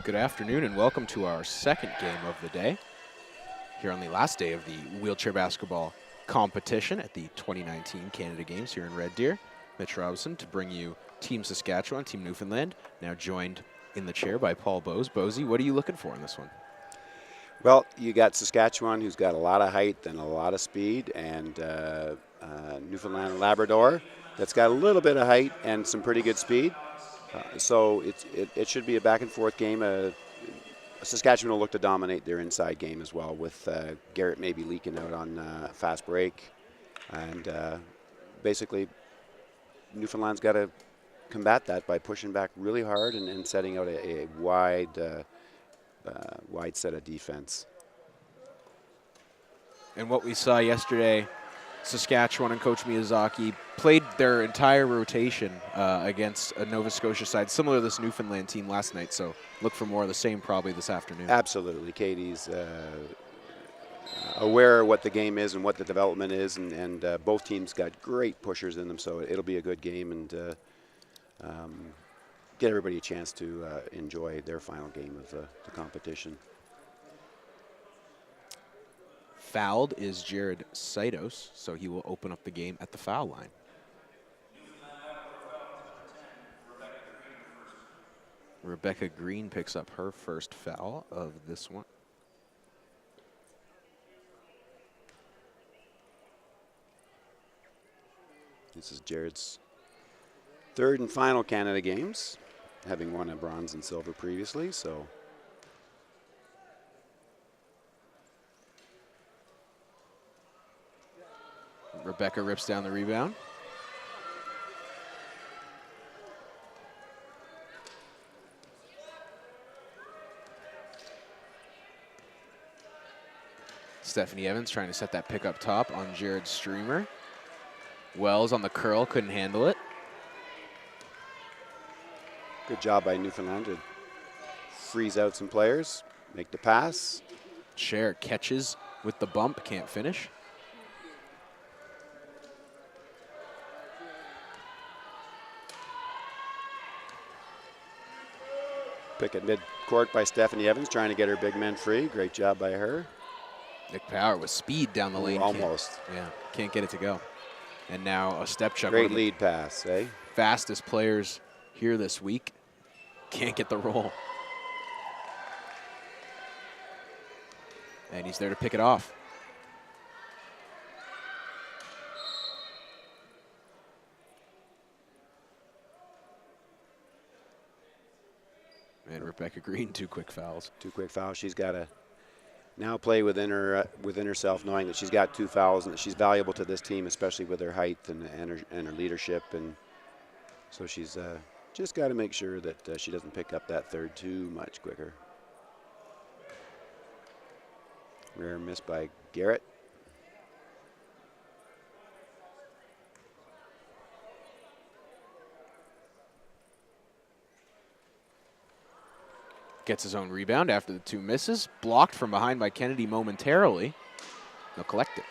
Good afternoon and welcome to our second game of the day here on the last day of the wheelchair basketball competition at the 2019 Canada Games here in Red Deer. Mitch Robinson to bring you Team Saskatchewan, Team Newfoundland, now joined in the chair by Paul Bose. Bosey, what are you looking for in this one? Well, you got Saskatchewan, who's got a lot of height and a lot of speed, and Newfoundland and Labrador that's got a little bit of height and some pretty good speed. So it should be a back-and-forth game. Saskatchewan will look to dominate their inside game as well, with Garrett maybe leaking out on fast break. And basically, Newfoundland's got to combat that by pushing back really hard and setting out a wide set of defense. And what we saw yesterday, Saskatchewan and Coach Miyazaki played their entire rotation against a Nova Scotia side, similar to this Newfoundland team last night, so look for more of the same probably this afternoon. Absolutely. Katie's aware of what the game is and what the development is, and both teams got great pushers in them, so it'll be a good game and get everybody a chance to enjoy their final game of the competition. Fouled is Jared Saitos, so he will open up the game at the foul line. Rebecca Green picks up her first foul of this one. This is Jared's third and final Canada Games, having won a bronze and silver previously, so. Rebecca rips down the rebound. Stephanie Evans trying to set that pick up top on Jared Streamer. Wells on the curl, couldn't handle it. Good job by Newfoundland to freeze out some players, make the pass. Cher catches with the bump, can't finish. Pick at mid-court by Stephanie Evans, trying to get her big men free. Great job by her. Nick Power with speed down the lane. Almost. Can't get it to go. And now a step check. Great lead pass, eh? Fastest players here this week. Can't get the roll. And he's there to pick it off. And Rebecca Green, two quick fouls. Two quick fouls. She's got to now play within herself, knowing that she's got two fouls and that she's valuable to this team, especially with her height and her leadership. And so she's just got to make sure that she doesn't pick up that third too much quicker. Rare miss by Garrett. Gets his own rebound after the two misses. Blocked from behind by Kennedy momentarily. They'll collect it.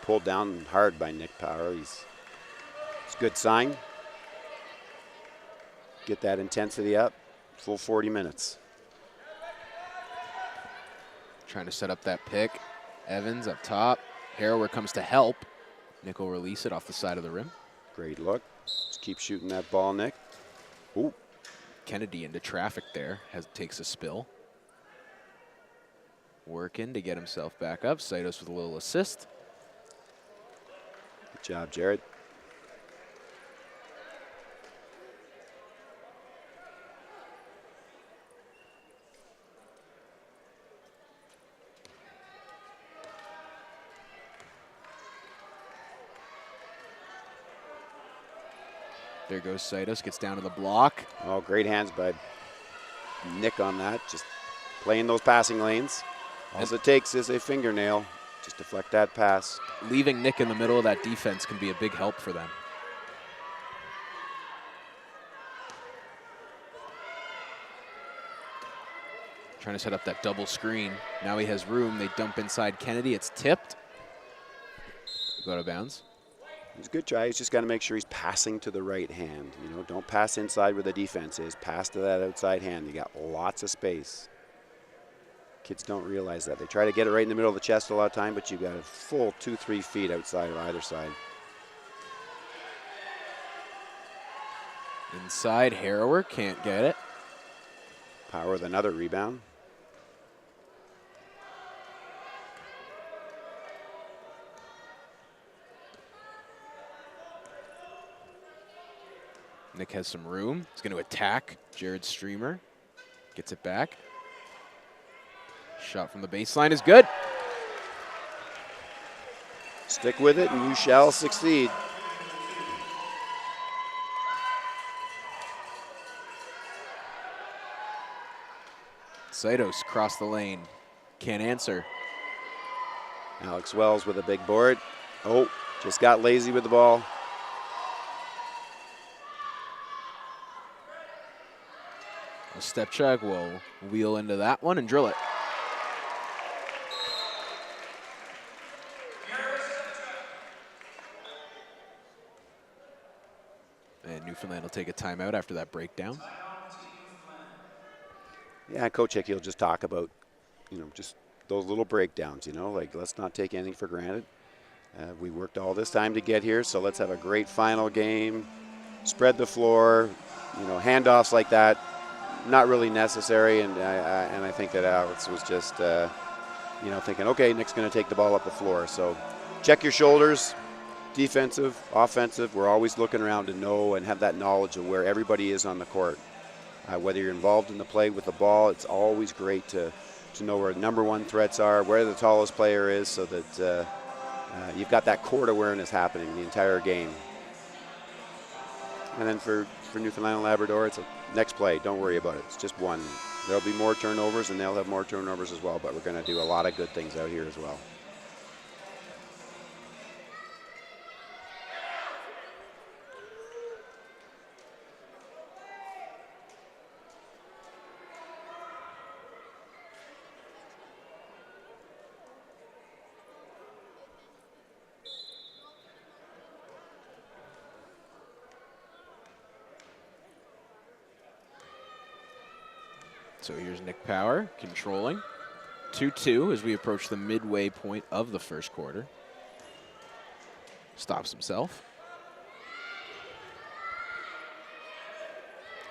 Pulled down hard by Nick Power. It's a good sign. Get that intensity up. Full 40 minutes. Trying to set up that pick. Evans up top. Harrower comes to help. Nick will release it off the side of the rim. Great look. Just keep shooting that ball, Nick. Ooh. Kennedy into traffic there, takes a spill. Working to get himself back up. Saitos with a little assist. Good job, Jared. There goes Saitos, gets down to the block. Oh, great hands by Nick on that. Just playing those passing lanes. All it takes is a fingernail. Just deflect that pass. Leaving Nick in the middle of that defense can be a big help for them. Trying to set up that double screen. Now he has room. They dump inside Kennedy. It's tipped. Go to bounds. He's a good try. He's just got to make sure he's passing to the right hand. You know, don't pass inside where the defense is. Pass to that outside hand. You got lots of space. Kids don't realize that. They try to get it right in the middle of the chest a lot of time, but you got a full 2-3 feet outside of either side. Inside, Harrower can't get it. Power with another rebound. Nick has some room. He's going to attack Jared Streamer. Gets it back. Shot from the baseline is good. Stick with it and you shall succeed. Saitos cross the lane. Can't answer. Alex Wells with a big board. Oh, just got lazy with the ball. Stepchuk will wheel into that one and drill it. And Newfoundland will take a timeout after that breakdown. Yeah, Coach Hickey will just talk about, you know, just those little breakdowns, you know, like let's not take anything for granted. We worked all this time to get here, so let's have a great final game. Spread the floor, you know, handoffs like that, not really necessary. And I think that Alex was just, you know, thinking, okay, Nick's going to take the ball up the floor. So check your shoulders, defensive, offensive. We're always looking around to know and have that knowledge of where everybody is on the court. Whether you're involved in the play with the ball, it's always great to know where number one threats are, where the tallest player is, so that you've got that court awareness happening the entire game. And then for Newfoundland and Labrador, it's a next play. Don't worry about it. It's just one. There'll be more turnovers, and they'll have more turnovers as well, but we're going to do a lot of good things out here as well. So here's Nick Power controlling. 2-2 as we approach the midway point of the first quarter. Stops himself.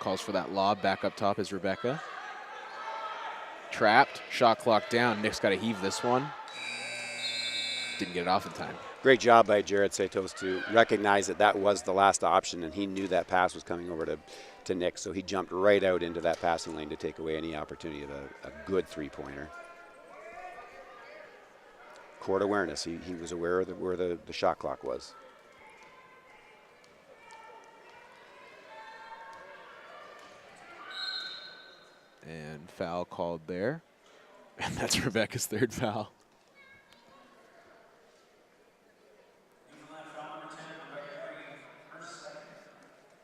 Calls for that lob back up top is Rebecca. Trapped, shot clock down. Nick's got to heave this one. Didn't get it off in time. Great job by Jared Saitos to recognize that that was the last option, and he knew that pass was coming over to Nick, so he jumped right out into that passing lane to take away any opportunity of a good three-pointer. Court awareness. He was aware of where the shot clock was. And foul called there. And that's Rebecca's third foul.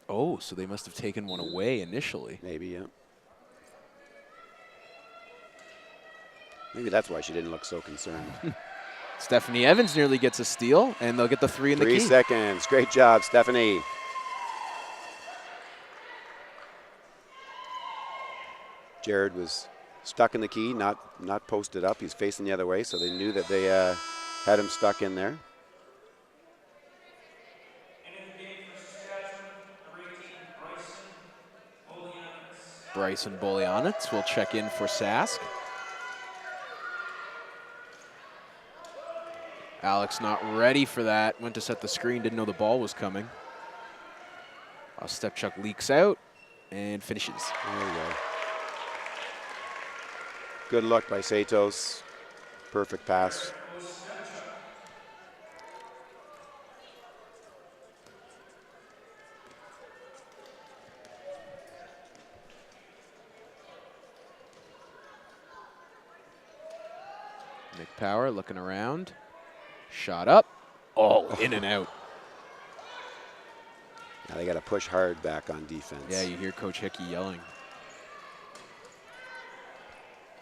Oh, so they must have taken one away initially. Maybe, yeah. Maybe that's why she didn't look so concerned. Stephanie Evans nearly gets a steal, and they'll get the three in the key. 3 seconds. Great job, Stephanie. Jared was stuck in the key, not posted up. He's facing the other way, so they knew that they had him stuck in there. Bryson Bolyanitz will check in for Sask. Alex not ready for that. Went to set the screen, didn't know the ball was coming. Stepchuk leaks out and finishes. There you go. Good look by Saitos. Perfect pass. Nick Power looking around. Shot up. Oh, in and out. Now they got to push hard back on defense. Yeah, you hear Coach Hickey yelling.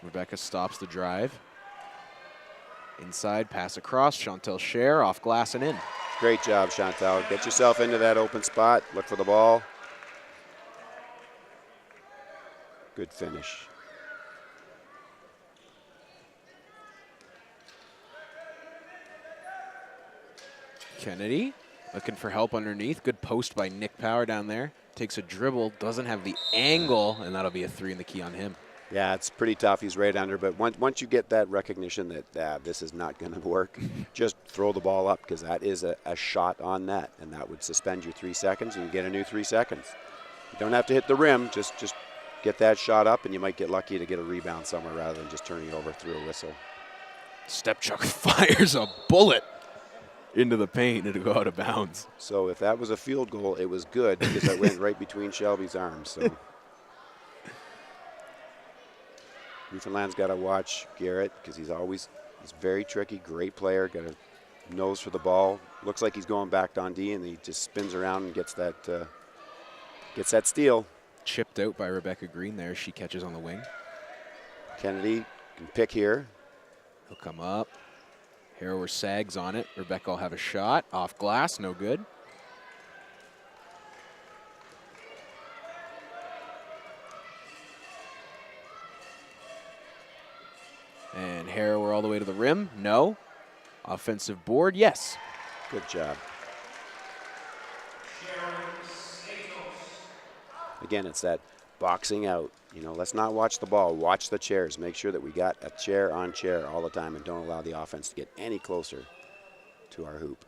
Rebecca stops the drive. Inside, pass across. Chantel Scher off glass and in. Great job, Chantal. Get yourself into that open spot. Look for the ball. Good finish. Kennedy looking for help underneath. Good post by Nick Power down there. Takes a dribble, doesn't have the angle, and that'll be a 3 in the key on him. Yeah, it's pretty tough. He's right under, but once you get that recognition that this is not going to work, just throw the ball up, because that is a shot on net, and that would suspend you 3 seconds, and you get a new 3 seconds. You don't have to hit the rim. Just get that shot up, and you might get lucky to get a rebound somewhere rather than just turning it over through a whistle. Stepchuk fires a bullet into the paint and to go out of bounds. So if that was a field goal, it was good because it went right between Shelby's arms. So Newfoundland's got to watch Garrett because he's very tricky, great player, got a nose for the ball. Looks like he's going back on D, and he just spins around and gets that steal. Chipped out by Rebecca Green there. She catches on the wing. Kennedy can pick here. He'll come up. Harrower sags on it. Rebecca will have a shot. Off glass, no good. And Harrower all the way to the rim. No. Offensive board, yes. Good job. Again, it's that boxing out. You know, let's not watch the ball, watch the chairs. Make sure that we got a chair on chair all the time and don't allow the offense to get any closer to our hoop.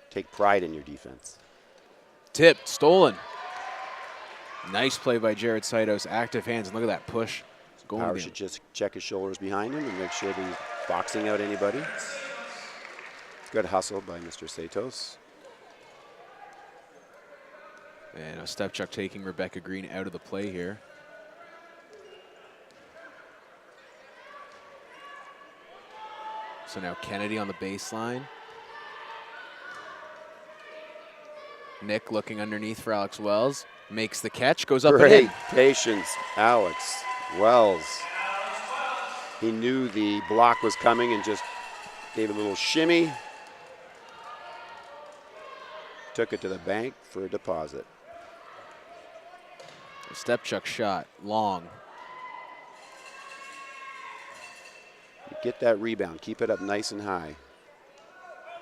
Take pride in your defense. Tipped, stolen. Nice play by Jared Saitos. Active hands, and look at that push. Power should just check his shoulders behind him and make sure that he's boxing out anybody. Good hustle by Mr. Saitos. And a Stepchuk taking Rebecca Green out of the play here. So now Kennedy on the baseline. Nick looking underneath for Alex Wells. Makes the catch, goes up Great and in. patience, Alex Wells. He knew the block was coming and just gave a little shimmy. Took it to the bank for a deposit. A Stepchuk shot, long. You get that rebound, keep it up nice and high.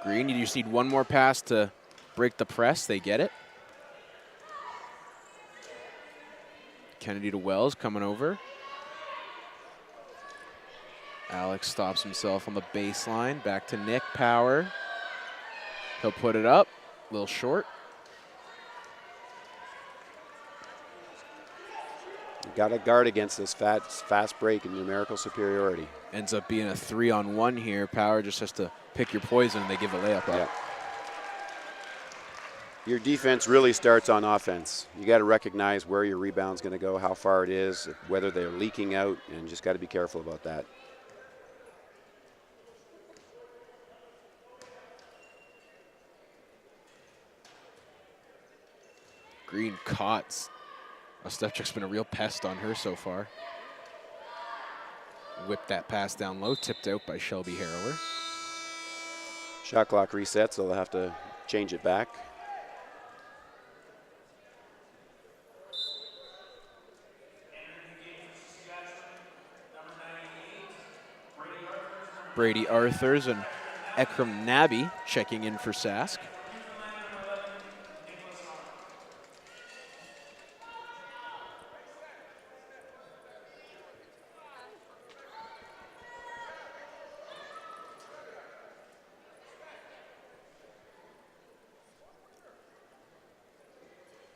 Green, you just need one more pass to break the press. They get it. Kennedy to Wells coming over. Alex stops himself on the baseline. Back to Nick Power. He'll put it up. A little short. You got to guard against this fast break and numerical superiority. Ends up being a 3-on-1 here. Power just has to pick your poison and they give a layup up. Yeah. Your defense really starts on offense. You got to recognize where your rebound's going to go, how far it is, whether they're leaking out, and just got to be careful about that. Green caught. Stepchuk's been a real pest on her so far. Whipped that pass down low, tipped out by Shelby Harrower. Shot clock resets, so they'll have to change it back. Brady Arthurs and Ekram Nabi checking in for Sask.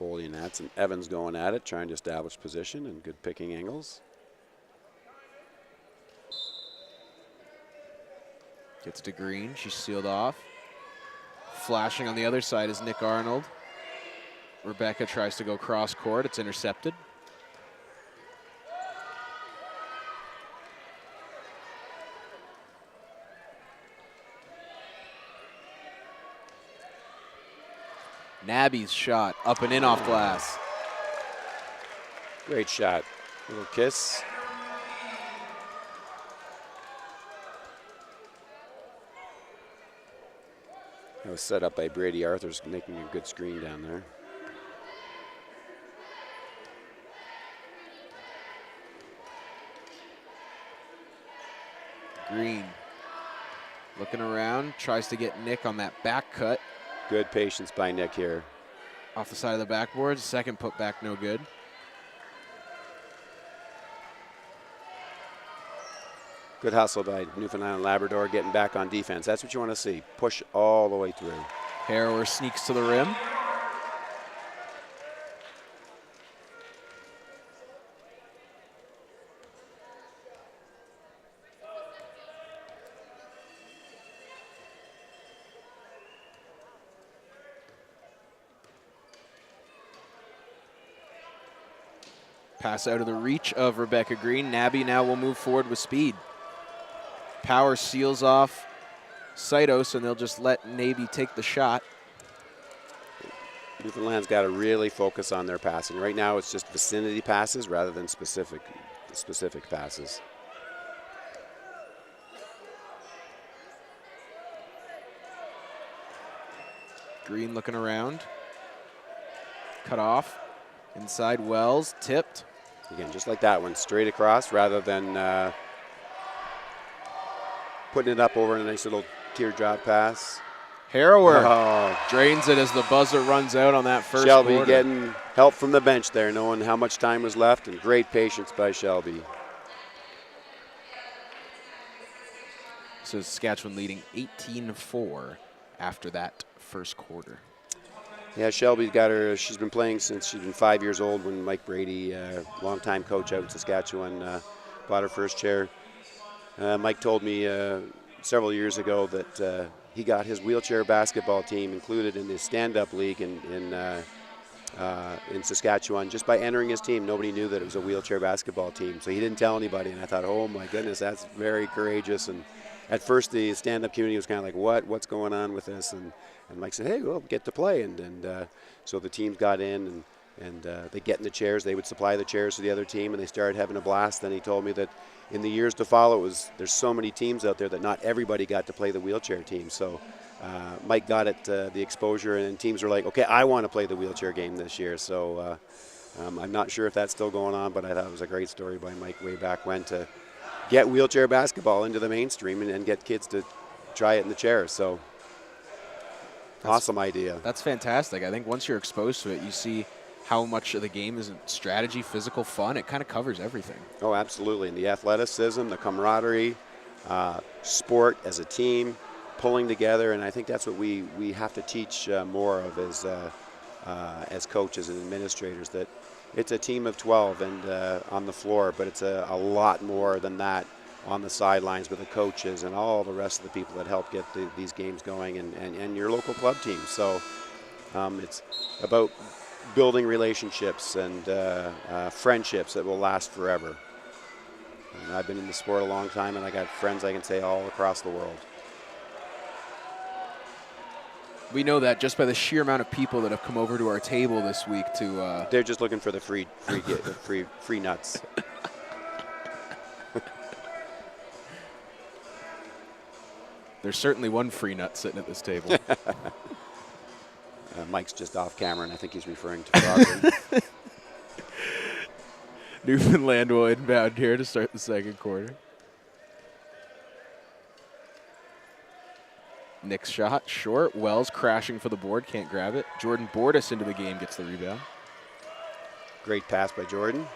Boldy and Nats and Evans going at it, trying to establish position and good picking angles. Gets to Green, she's sealed off. Flashing on the other side is Nick Arnold. Rebecca tries to go cross court, it's intercepted. Nabi's shot, up and in off glass. Great shot. Little kiss. That was set up by Brady Arthurs, making a good screen down there. Green looking around, tries to get Nick on that back cut. Good patience by Nick here. Off the side of the backboard, second put back, no good. Good hustle by Newfoundland and Labrador, getting back on defense. That's what you want to see. Push all the way through. Harrower sneaks to the rim. Pass out of the reach of Rebecca Green. Nabby now will move forward with speed. Power seals off Saitos, and they'll just let Navy take the shot. Newfoundland's got to really focus on their passing. Right now it's just vicinity passes rather than specific passes. Green looking around. Cut off. Inside Wells, tipped. Again, just like that one, straight across rather than putting it up over a nice little teardrop pass. Harrower drains it as the buzzer runs out on that first Shelby quarter. getting help from the bench there, knowing how much time was left, and great patience by Shelby. So Saskatchewan leading 18-4 after that first quarter. Yeah, Shelby's got her. She's been playing since she's been 5 years old when Mike Brady, longtime coach out in Saskatchewan, bought her first chair. Mike told me several years ago that he got his wheelchair basketball team included in the stand-up league in Saskatchewan just by entering his team. Nobody knew that it was a wheelchair basketball team, so he didn't tell anybody. And I thought, oh my goodness, that's very courageous. And at first, the stand-up community was kind of like, what's going on with this? And Mike said, hey, well, get to play. And so the teams got in, and they get in the chairs. They would supply the chairs to the other team, and they started having a blast. Then he told me that in the years to follow, there's so many teams out there that not everybody got to play the wheelchair team. So Mike got it, the exposure, and teams were like, okay, I want to play the wheelchair game this year. So I'm not sure if that's still going on, but I thought it was a great story by Mike way back when to get wheelchair basketball into the mainstream and get kids to try it in the chair. So awesome idea. That's fantastic. I think once you're exposed to it, you see how much of the game is strategy, physical fun. It kind of covers everything. Oh, absolutely. And the athleticism, the camaraderie, sport as a team, pulling together. And I think that's what we have to teach more of as coaches and administrators, that it's a team of 12 and on the floor, but it's a lot more than that on the sidelines with the coaches and all the rest of the people that help get these games going, and your local club team. So it's about building relationships and friendships that will last forever. And I've been in the sport a long time, and I got friends, I can say, all across the world. We know that just by the sheer amount of people that have come over to our table this week to. They're just looking for the free nuts. There's certainly one free nut sitting at this table. Mike's just off camera, and I think he's referring to Broadway. Newfoundland will inbound here to start the second quarter. Nick's shot, short. Wells crashing for the board, can't grab it. Jordan Bordas into the game, gets the rebound. Great pass by Jordan.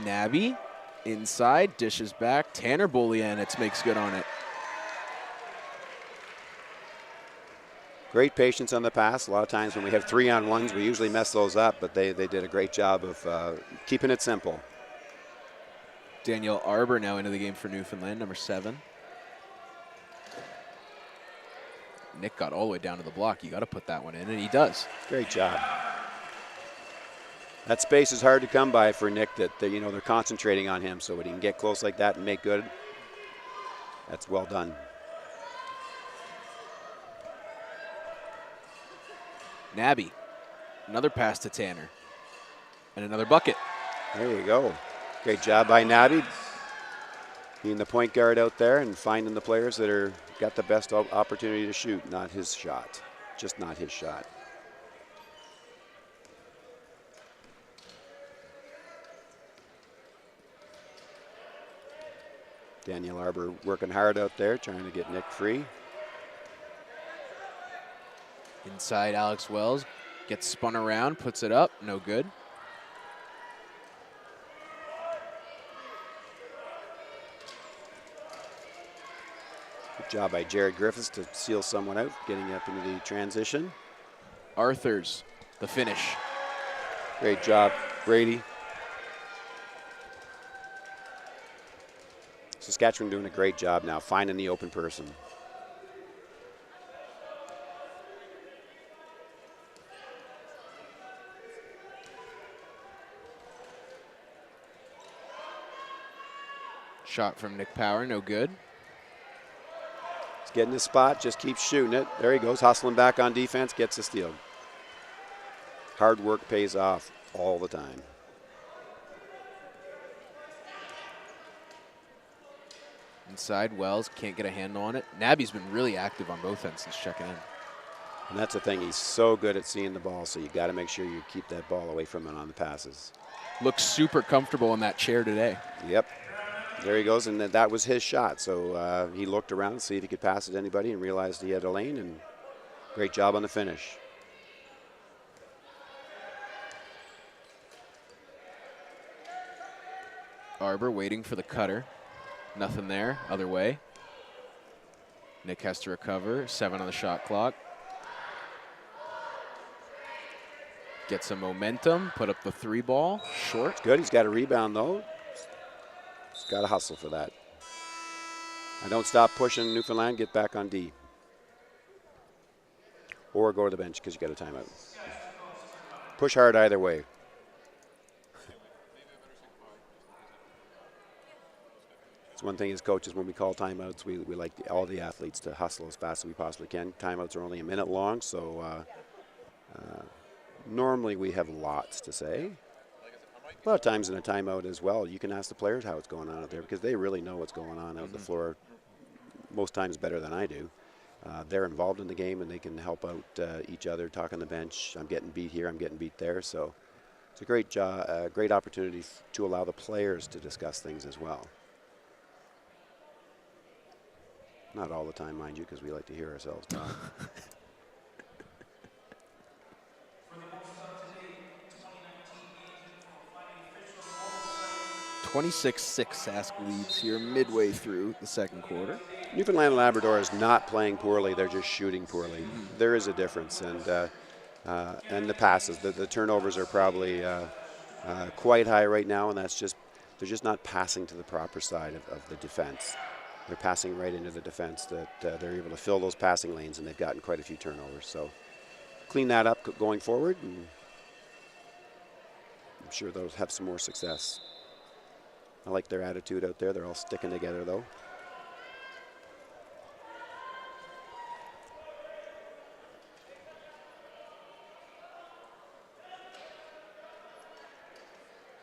Nabby inside, dishes back. Tanner Bolianitz makes good on it. Great patience on the pass. A lot of times when we have 3-on-1s, we usually mess those up, but they did a great job of keeping it simple. Danielle Arbor now into the game for Newfoundland, number 7. Nick got all the way down to the block. You got to put that one in, and he does. Great job. That space is hard to come by for Nick. That you know, they're concentrating on him, so when he can get close like that and make good, that's well done. Nabby, another pass to Tanner, and another bucket. There you go. Great job by Nabby. Being the point guard out there and finding the players that are got the best opportunity to shoot, not his shot. Just not his shot. Daniel Arbor working hard out there, trying to get Nick free. Inside, Alex Wells gets spun around, puts it up, no good. Good job by Jared Griffiths to seal someone out, getting up into the transition. Arthurs, the finish. Great job, Brady. Saskatchewan doing a great job now, finding the open person. Shot from Nick Power, no good. He's getting his spot, just keeps shooting it. There he goes, hustling back on defense, gets a steal. Hard work pays off all the time. Inside, Wells can't get a handle on it. Nabby's been really active on both ends since checking in. And that's the thing, he's so good at seeing the ball, so you got to make sure you keep that ball away from him on the passes. Looks super comfortable in that chair today. Yep. There he goes, and that was his shot. So he looked around to see if he could pass it to anybody and realized he had a lane, and great job on the finish. Arbor waiting for the cutter. Nothing there, other way. Nick has to recover, 7 on the shot clock. Get some momentum, put up the 3 ball, short. It's good, he's got a rebound though. He's got to hustle for that. And don't stop pushing Newfoundland, get back on D. Or go to the bench because you got a timeout. Push hard either way. It's one thing as coaches, when we call timeouts, we like all the athletes to hustle as fast as we possibly can. Timeouts are only a minute long, so normally we have lots to say. A lot of times in a timeout as well, you can ask the players how it's going on out there because they really know what's going on out the floor most times better than I do. They're involved in the game and they can help out each other, talk on the bench. I'm getting beat here, I'm getting beat there. So it's a great job, great opportunity to allow the players to discuss things as well. Not all the time, mind you, because we like to hear ourselves talk. 26-6 Sask leads here midway through the second quarter. Newfoundland and Labrador is not playing poorly, they're just shooting poorly. There is a difference, and the passes, the turnovers are probably quite high right now, and that's just, they're just not passing to the proper side of the defense. They're passing right into the defense, that they're able to fill those passing lanes, and they've gotten quite a few turnovers. So clean that up going forward, and I'm sure they'll have some more success. I like their attitude out there. They're all sticking together, though.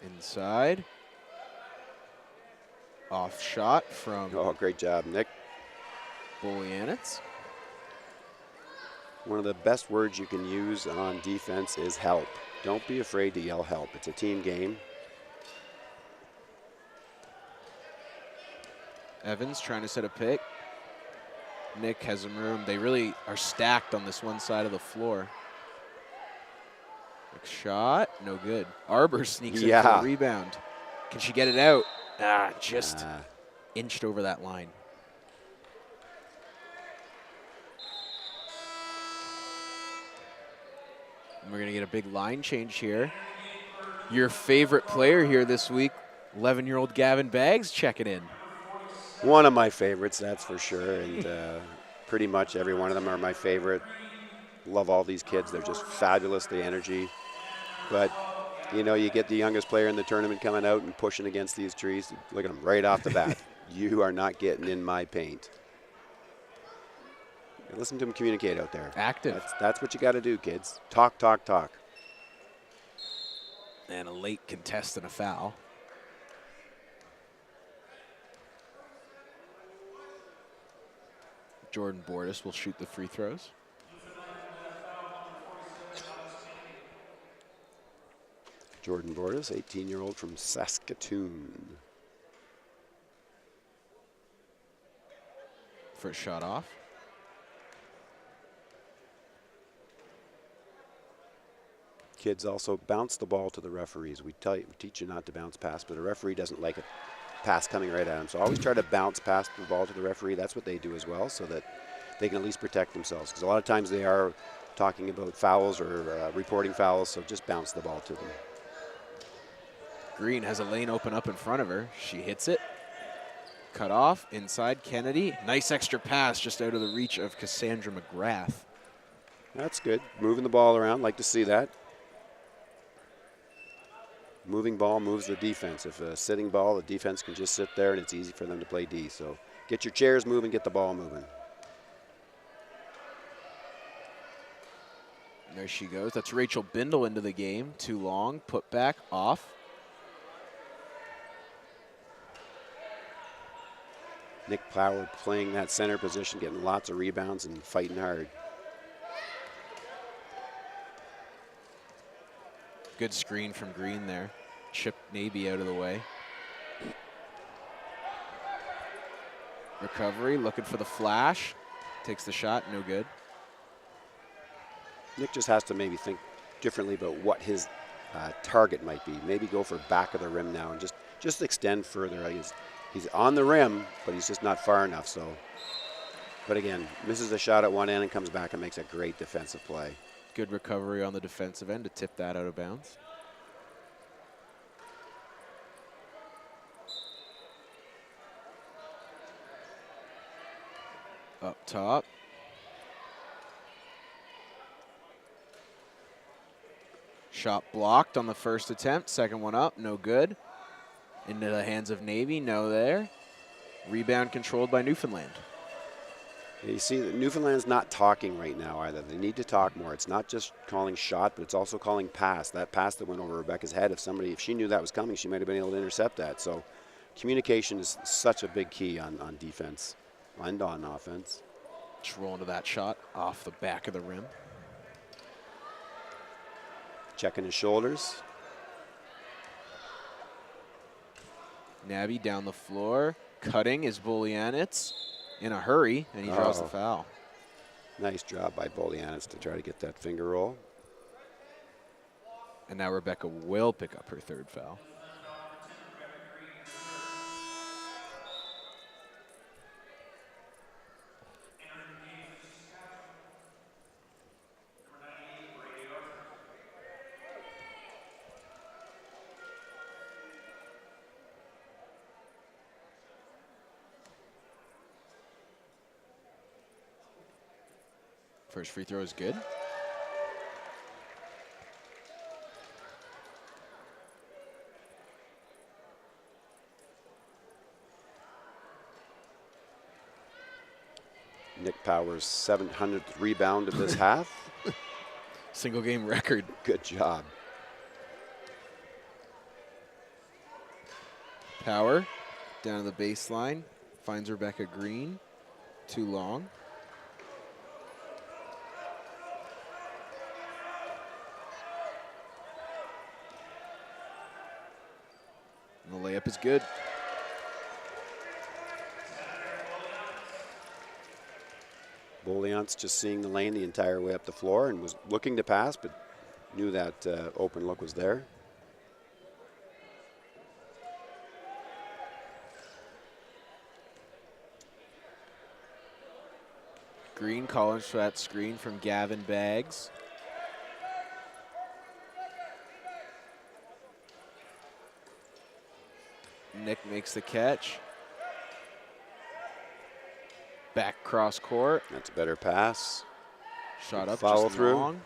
Inside. Off shot from Great job, Nick. Bolyanitz. One of the best words you can use on defense is help. Don't be afraid to yell help. It's a team game. Evans trying to set a pick. Nick has some room. They really are stacked on this one side of the floor. Quick shot, no good. Arbor sneaks in for a rebound. Can she get it out? Just inched over that line. And we're going to get a big line change here. Your favorite player here this week, 11-year-old Gavin Baggs checking in. One of my favorites, that's for sure, and pretty much every one of them are my favorite. Love all these kids. They're just fabulous, the energy. But, you know, you get the youngest player in the tournament coming out and pushing against these trees. Look at him right off the bat. You are not getting in my paint. And listen to him communicate out there. Active. That's what you got to do, kids. Talk, talk, talk. And a late contest and a foul. Jordan Bordis will shoot the free throws. Jordan Bordis, 18-year-old from Saskatoon. First shot off. Kids also bounce the ball to the referees. We teach you not to bounce pass, but the referee doesn't like a pass coming right at him. So always try to bounce past the ball to the referee. That's what they do as well, so that they can at least protect themselves. Because a lot of times they are talking about fouls or reporting fouls, so just bounce the ball to them. Green has a lane open up in front of her. She hits it. Cut off, inside Kennedy. Nice extra pass just out of the reach of Cassandra McGrath. That's good. Moving the ball around, like to see that. Moving ball moves the defense. If a sitting ball, the defense can just sit there and it's easy for them to play D. So get your chairs moving, get the ball moving. There she goes. That's Rachel Bindle into the game. Too long, put back, off. Nick Power playing that center position, getting lots of rebounds and fighting hard. Good screen from Green there. Chip Navy out of the way. Recovery, looking for the flash. Takes the shot, no good. Nick just has to maybe think differently about what his target might be. Maybe go for back of the rim now and just extend further. He's on the rim, but he's just not far enough. So, but again, misses a shot at one end and comes back and makes a great defensive play. Good recovery on the defensive end to tip that out of bounds. Up top. Shot blocked on the first attempt. Second one up, no good. Into the hands of Navy, no there. Rebound controlled by Newfoundland. You see that Newfoundland's not talking right now either. They need to talk more. It's not just calling shot, but it's also calling pass. That pass that went over Rebecca's head, if she knew that was coming, she might have been able to intercept that. So communication is such a big key on defense and on offense. Just roll into that shot off the back of the rim. Checking his shoulders. Nabby down the floor. Cutting is Bolyanitz in a hurry, and he draws the foul. Nice job by Bolyanitz to try to get that finger roll. And now Rebecca will pick up her third foul. First free throw is good. Nick Powers' 700th rebound of this half. Single game record. Good job. Power down to the baseline. Finds Rebecca Green. Too long. And the layup is good. Bolyanitz just seeing the lane the entire way up the floor and was looking to pass, but knew that open look was there. Green calling for that screen from Gavin Baggs. Nick makes the catch. Back cross court. That's a better pass. Shot up, follow just through. long.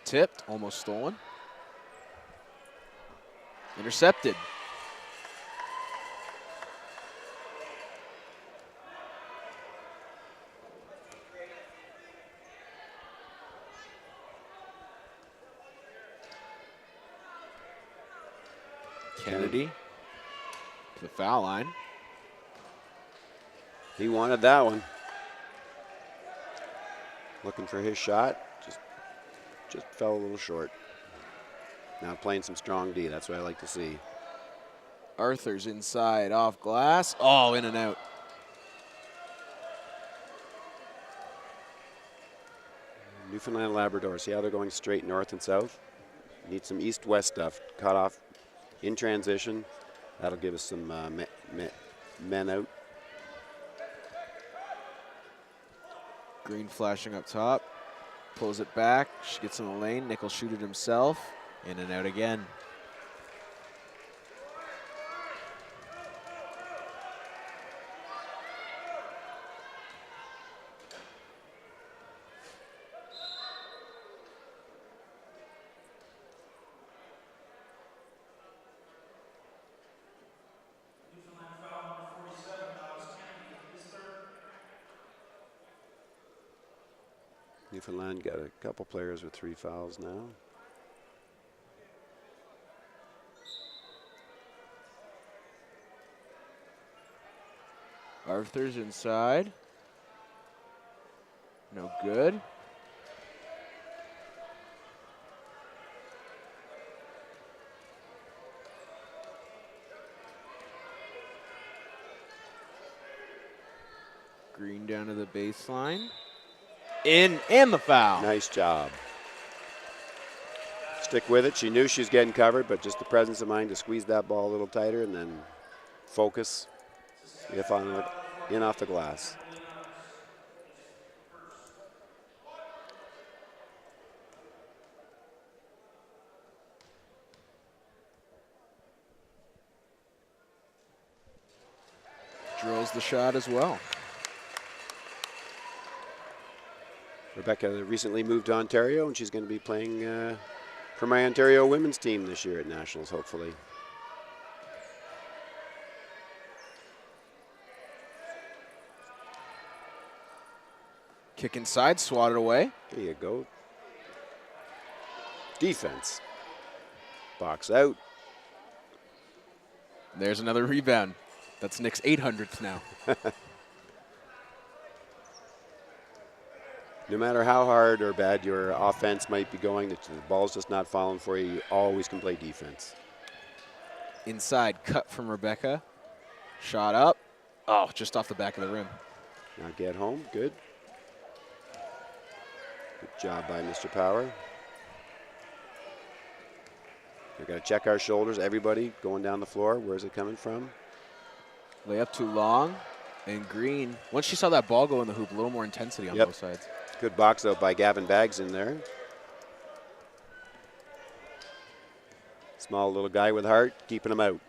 Tipped, almost stolen. Intercepted. Kennedy to the foul line. He wanted that one. Looking for his shot, just fell a little short. Now playing some strong D, that's what I like to see. Arthur's inside, off glass. Oh, in and out. Newfoundland and Labrador, see how they're going straight north and south? Need some east-west stuff. Cut off in transition. That'll give us some men out. Green flashing up top. Pulls it back. She gets in the lane. Nick will shoot it himself. In and out again. Newfoundland got a couple players with 3 fouls now. Arthur's inside. No good. Green down to the baseline. In and the foul. Nice job. Stick with it. She knew she was getting covered, but just the presence of mind to squeeze that ball a little tighter and then focus in off the glass. Drills the shot as well. Rebecca recently moved to Ontario, and she's going to be playing for my Ontario women's team this year at Nationals, hopefully. Kick inside, swatted away. There you go. Defense. Box out. There's another rebound. That's Nick's 800th now. No matter how hard or bad your offense might be going, if the ball's just not falling for you, you always can play defense. Inside, cut from Rebecca. Shot up. Oh, just off the back of the rim. Now get home, good. Good job by Mr. Power. We've got to check our shoulders, everybody going down the floor. Where's it coming from? Layup too long. And Green, once she saw that ball go in the hoop, a little more intensity on both sides. Good box out by Gavin Baggs in there. Small little guy with heart, keeping him out.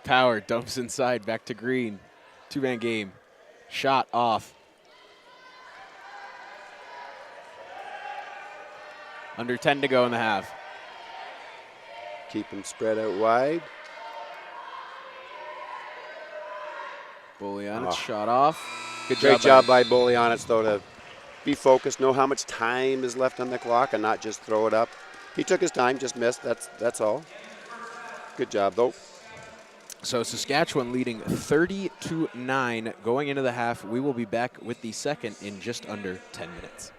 Power dumps inside, back to Green. 2-man game. Shot off. Under 10 to go in the half. Keep him spread out wide. Bullianich shot off. Great job by Bullianich, though, to be focused, know how much time is left on the clock and not just throw it up. He took his time, just missed. That's all. Good job, though. So Saskatchewan leading 30-9 going into the half. We will be back with the second in just under 10 minutes.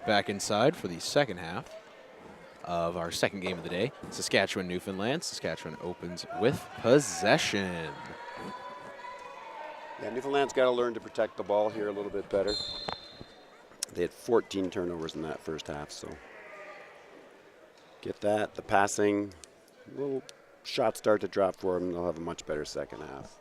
Back inside for the second half of our second game of the day. Saskatchewan, Newfoundland. Saskatchewan opens with possession. Yeah, Newfoundland's got to learn to protect the ball here a little bit better. They had 14 turnovers in that first half, so get that. The passing, little shots start to drop for them. They'll have a much better second half.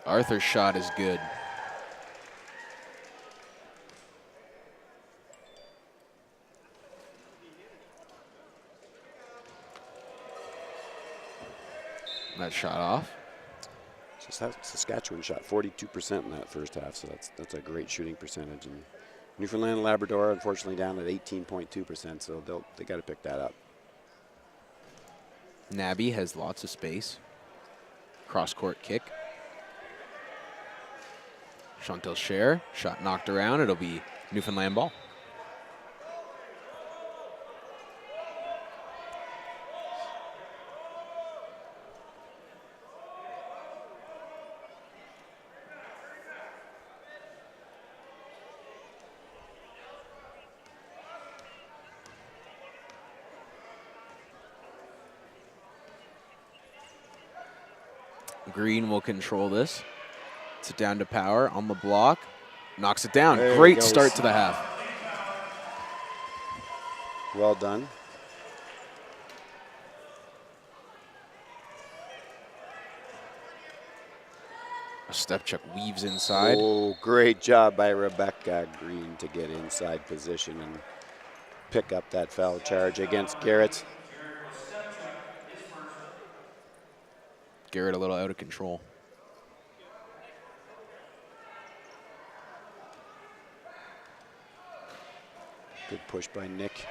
Arthur's shot is good. That shot off. Saskatchewan shot 42% in that first half, so that's a great shooting percentage. And Newfoundland and Labrador, unfortunately, down at 18.2%, so they got to pick that up. Nabby has lots of space. Cross-court kick. Chantel Scher, shot knocked around. It'll be Newfoundland ball. Green will control this. It's down to Power on the block. Knocks it down. There Great start to the half. Well done. A step check weaves inside. Oh, great job by Rebecca Green to get inside position and pick up that foul charge against Garrett. Garrett a little out of control. Good push by Nick.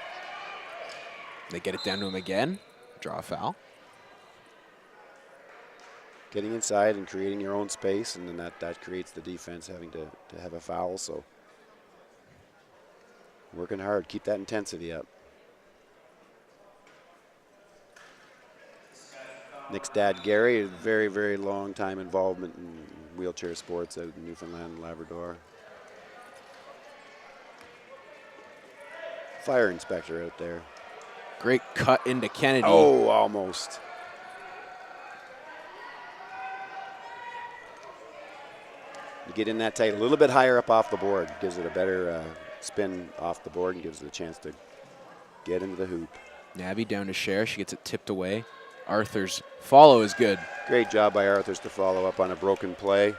They get it down to him again. Draw a foul. Getting inside and creating your own space, and then that creates the defense having to have a foul. So working hard, keep that intensity up. Nick's dad, Gary, a very, very long time involvement in wheelchair sports out in Newfoundland and Labrador. Fire inspector out there. Great cut into Kennedy. Oh, almost. You get in that tight, a little bit higher up off the board, gives it a better spin off the board and gives it a chance to get into the hoop. Nabby down to Scher. She gets it tipped away. Arthur's follow is good. Great job by Arthurs to follow up on a broken play.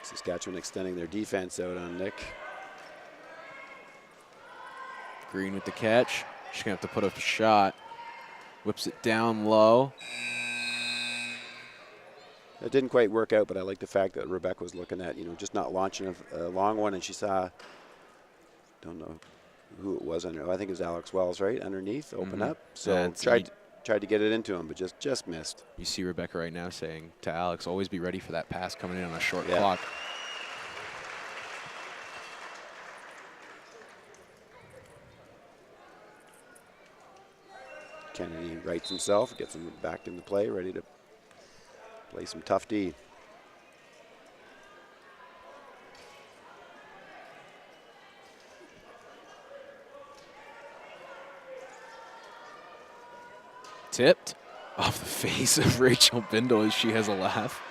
Saskatchewan extending their defense out on Nick. Green with the catch. She's going to have to put up a shot. Whips it down low. It didn't quite work out, but I like the fact that Rebecca was looking at, just not launching a long one, and she saw, don't know who it was under. I think it was Alex Wells, right, underneath, open up. So tried to get it into him, but just missed. You see Rebecca right now saying to Alex, always be ready for that pass coming in on a short clock. Kennedy rights himself, gets him back into play, ready to play some tough D. Tipped off the face of Rachel Bindle as she has a laugh.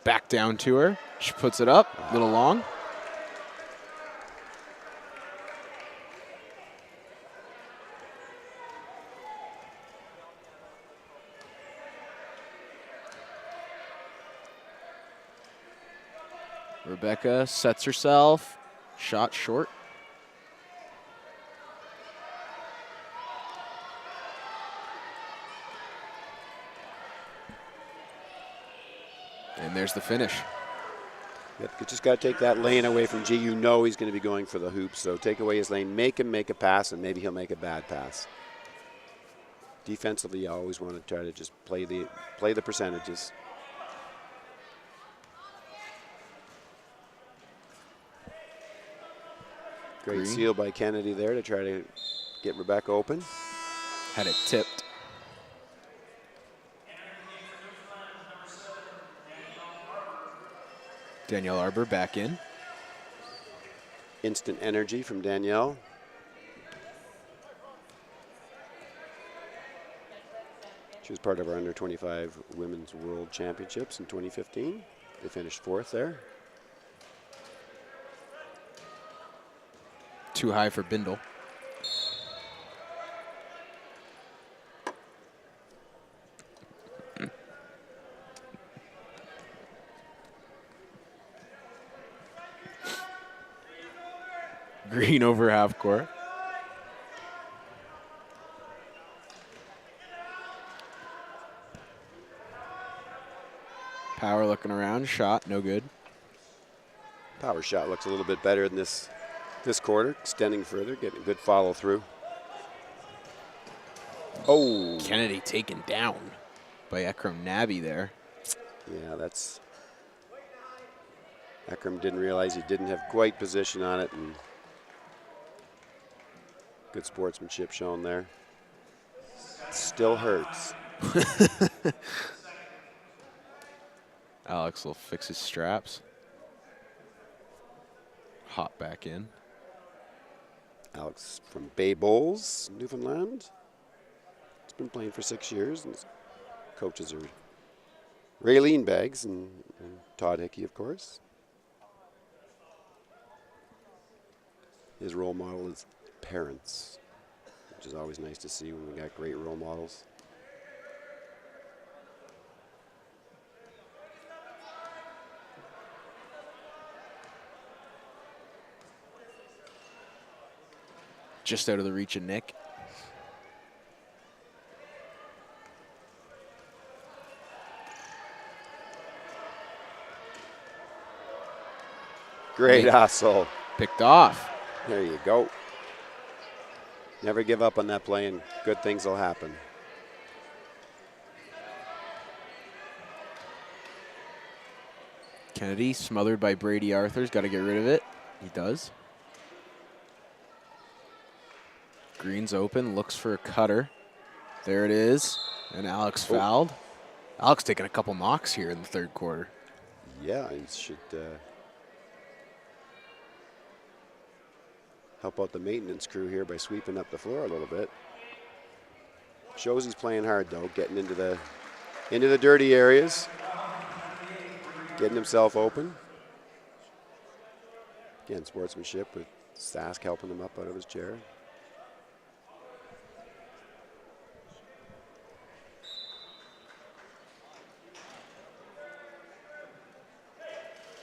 Back down to her. She puts it up, a little long. Rebecca sets herself, shot short. And there's the finish. You just got to take that lane away from G. You know he's going to be going for the hoop, so take away his lane, make him make a pass, and maybe he'll make a bad pass. Defensively, you always want to try to just play the percentages. Great seal by Kennedy there to try to get Rebecca open. Had it tipped. Danielle Arbor back in. Instant energy from Danielle. She was part of our under 25 Women's World Championships in 2015. They finished 4th there. Too high for Bindle. Green over half court. Power looking around, shot, no good. Power shot looks a little bit better in this quarter, extending further, getting a good follow through. Oh! Kennedy taken down by Ekram Nabi there. Yeah, that's... Ekram didn't realize he didn't have quite position on it, and good sportsmanship shown there. Still hurts. Alex will fix his straps. Hop back in. Alex from Bay Bowls, Newfoundland. He's been playing for 6 years, and his coaches are Raylene Baggs and Todd Hickey, of course. His role model is parents, which is always nice to see when we got great role models. Just out of the reach of Nick. Great hustle. Picked off. There you go. Never give up on that play, and good things will happen. Kennedy smothered by Brady Arthur's got to get rid of it. He does. Green's open, looks for a cutter. There it is. And Alex fouled. Alex taking a couple knocks here in the 3rd quarter. Yeah, he should help out the maintenance crew here by sweeping up the floor a little bit. Shows he's playing hard though, getting into the dirty areas, getting himself open. Again, sportsmanship with Sask helping him up out of his chair.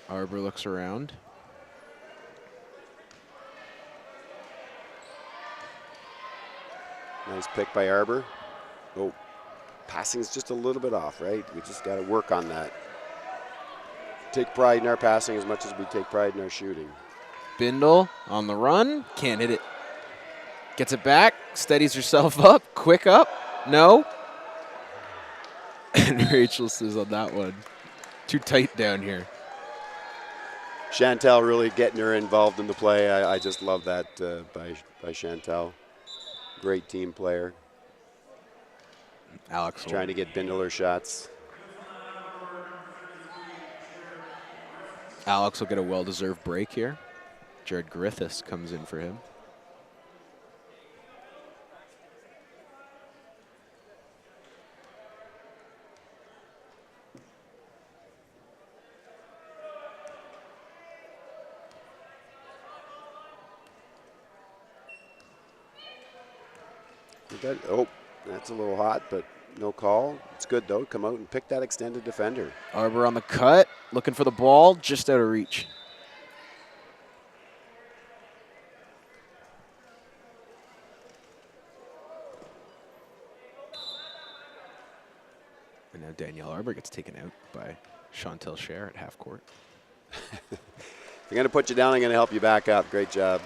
Arbor looks around. Nice pick by Arbor. Oh, passing's just a little bit off, right? We just got to work on that. Take pride in our passing as much as we take pride in our shooting. Bindle on the run. Can't hit it. Gets it back. Steadies herself up. Quick up. No. And Rachel says on that one, too tight down here. Chantel really getting her involved in the play. I just love that by Chantel. Great team player. Alex trying to get Bindle her shots. Alex will get a well-deserved break here. Jared Griffiths comes in for him. Oh, that's a little hot, but no call. It's good, though. Come out and pick that extended defender. Arbor on the cut, looking for the ball, just out of reach. And now Danielle Arbor gets taken out by Chantel Scher at half court. If you're going to put you down, I'm going to help you back up. Great job.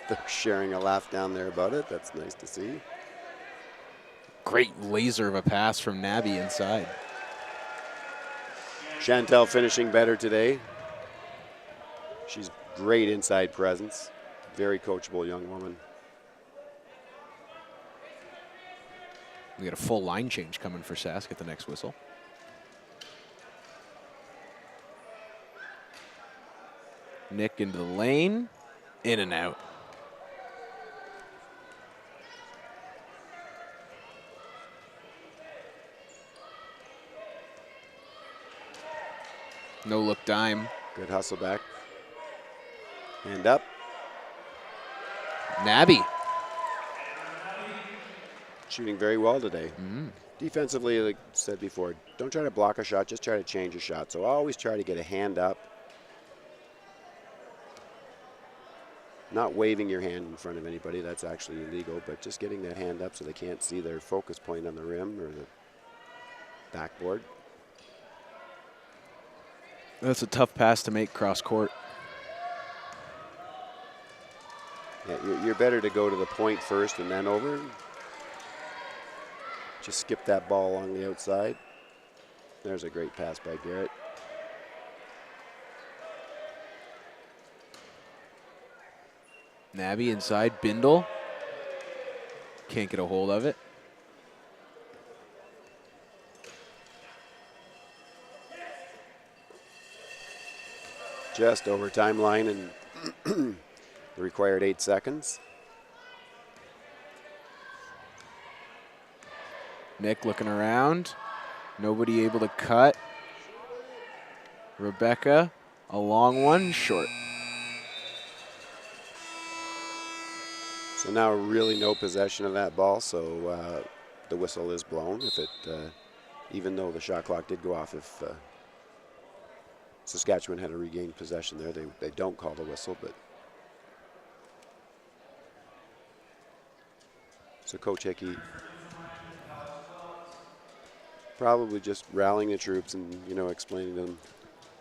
They're sharing a laugh down there about it. That's nice to see. Great laser of a pass from Nabby inside. Chantel finishing better today. She's great inside presence. Very coachable young woman. We got a full line change coming for Sask at the next whistle. Nick into the lane, in and out. No look dime. Good hustle back. Hand up. Nabby. Shooting very well today. Defensively, like I said before, don't try to block a shot, just try to change a shot. So always try to get a hand up. Not waving your hand in front of anybody, that's actually illegal, but just getting that hand up so they can't see their focus point on the rim or the backboard. That's a tough pass to make cross court. Yeah, you're better to go to the point first and then over. Just skip that ball along the outside. There's a great pass by Garrett. Nabby inside, Bindle. Can't get a hold of it. Just over timeline and the required 8 seconds. Nick looking around. Nobody able to cut. Rebecca, a long one, short. So now really no possession of that ball, so the whistle is blown. If it, even though the shot clock did go off, if Saskatchewan had a regained possession there, they don't call the whistle, but. So Coach Hickey probably just rallying the troops and, explaining to them,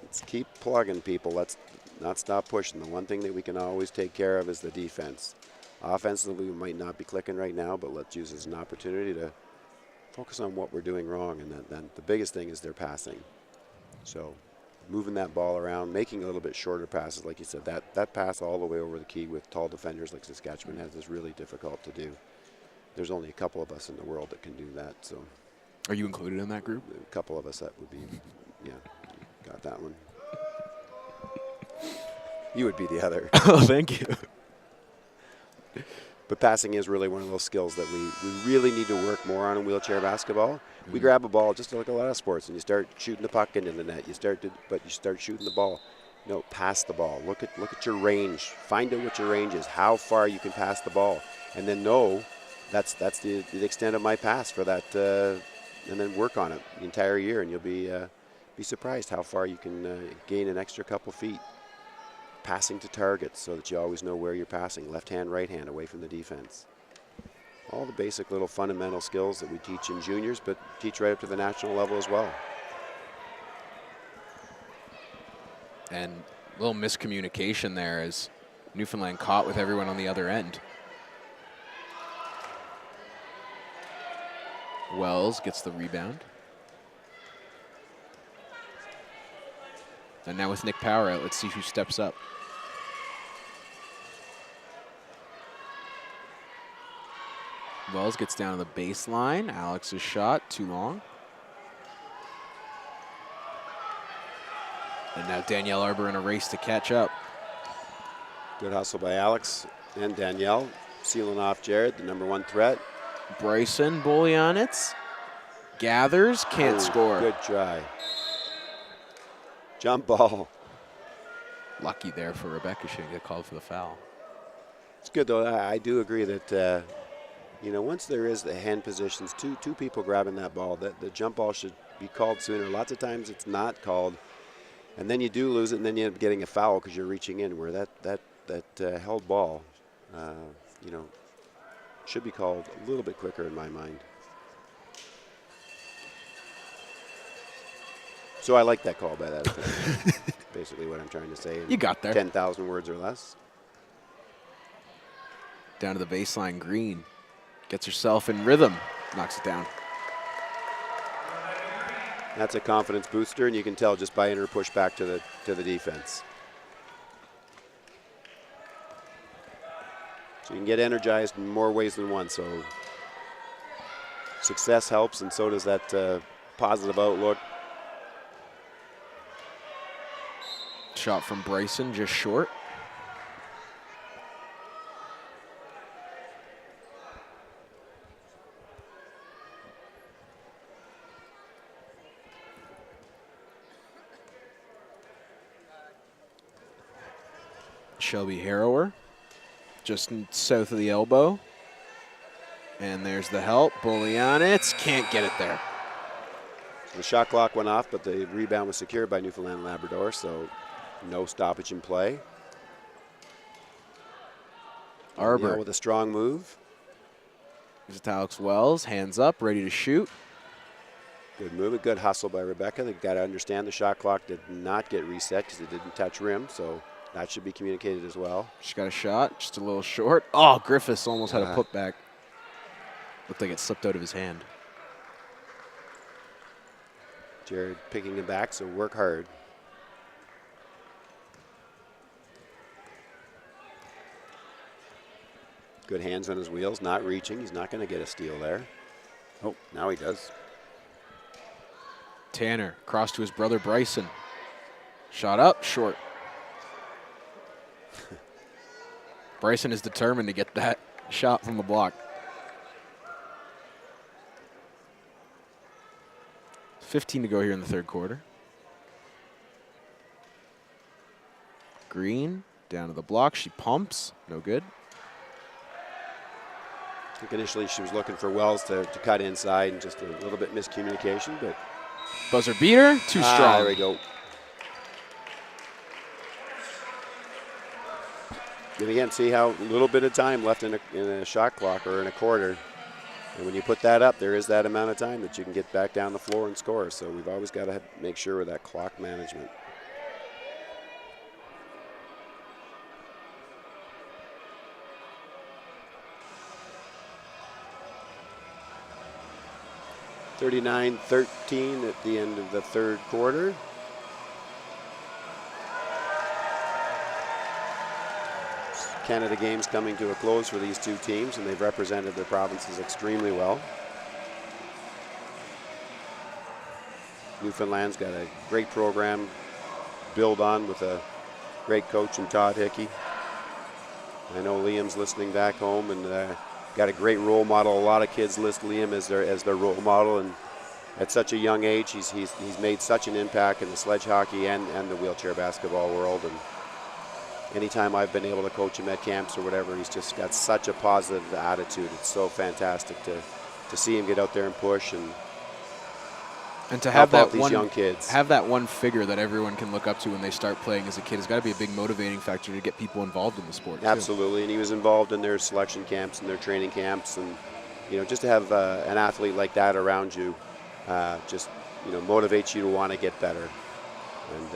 let's keep plugging people. Let's not stop pushing. The one thing that we can always take care of is the defense. Offensively, we might not be clicking right now, but let's use it as an opportunity to focus on what we're doing wrong. And then the biggest thing is their passing. So moving that ball around, making a little bit shorter passes, like you said, that pass all the way over the key with tall defenders like Saskatchewan has is really difficult to do. There's only a couple of us in the world that can do that. So, are you included in that group? A couple of us that would be, yeah, got that one. You would be the other. Oh, thank you. But passing is really one of those skills that we really need to work more on in wheelchair basketball. We grab a ball just like a lot of sports, and you start shooting the puck into the net. You start shooting the ball. Pass the ball. Look at your range. Find out what your range is. How far you can pass the ball, and then know that's the extent of my pass for that, and then work on it the entire year, and you'll be surprised how far you can gain an extra couple feet. Passing to targets so that you always know where you're passing, left hand, right hand, away from the defense. All the basic little fundamental skills that we teach in juniors, but teach right up to the national level as well. And a little miscommunication there as Newfoundland caught with everyone on the other end. Wells gets the rebound. And now with Nick Power out, let's see who steps up. Wells gets down to the baseline. Alex's shot, too long. And now Danielle Arbor in a race to catch up. Good hustle by Alex and Danielle, sealing off Jared, the #1 threat. Bryson Bolyanitz gathers, can't score. Good try. Jump ball. Lucky there for Rebecca. She didn't get called for the foul. It's good, though. I do agree that, once there is the hand positions, two people grabbing that ball, that the jump ball should be called sooner. Lots of times it's not called, and then you do lose it, and then you end up getting a foul because you're reaching in, where that held ball, should be called a little bit quicker in my mind. So I like that call by that official. Basically what I'm trying to say. You got there. 10,000 words or less. Down to the baseline, Green. Gets herself in rhythm. Knocks it down. That's a confidence booster, and you can tell just by her push back to the defense. So you can get energized in more ways than one. So success helps, and so does that positive outlook. Shot from Bryson, just short. Shelby Harrower, just south of the elbow. And there's the help. Bolyanitz can't get it there. The shot clock went off, but the rebound was secured by Newfoundland and Labrador, so no stoppage in play. Arbor with a strong move. There's Alex Wells, hands up, ready to shoot. Good move, a good hustle by Rebecca. They've got to understand the shot clock did not get reset because it didn't touch rim, so that should be communicated as well. She's got a shot, just a little short. Oh, Griffiths almost had a putback. Looked like it slipped out of his hand. Jared picking it back, so work hard. Good hands on his wheels, not reaching. He's not going to get a steal there. Oh, now he does. Tanner, cross to his brother Bryson. Shot up, short. Bryson is determined to get that shot from the block. 15 to go here in the third quarter. Green, down to the block. She pumps, no good. I think initially she was looking for Wells to cut inside and just a little bit miscommunication, but. Buzzer beater, too strong. There we go. And again, see how a little bit of time left in a shot clock or in a quarter. And when you put that up, there is that amount of time that you can get back down the floor and score. So we've always got to make sure of that clock management. (39-13) at the end of the third quarter. Canada games coming to a close for these two teams, and they've represented their provinces extremely well. Newfoundland's got a great program, build on with a great coach in Todd Hickey. I know Liam's listening back home, and got a great role model. A lot of kids list Liam as their role model, and at such a young age, he's made such an impact in the sledge hockey and the wheelchair basketball world. And anytime I've been able to coach him at camps or whatever, he's just got such a positive attitude. It's so fantastic to see him get out there and push and to have that these young kids. Have that one figure that everyone can look up to when they start playing as a kid has got to be a big motivating factor to get people involved in the sport. Absolutely, and he was involved in their selection camps and their training camps, and just to have an athlete like that around you, just motivates you to want to get better. And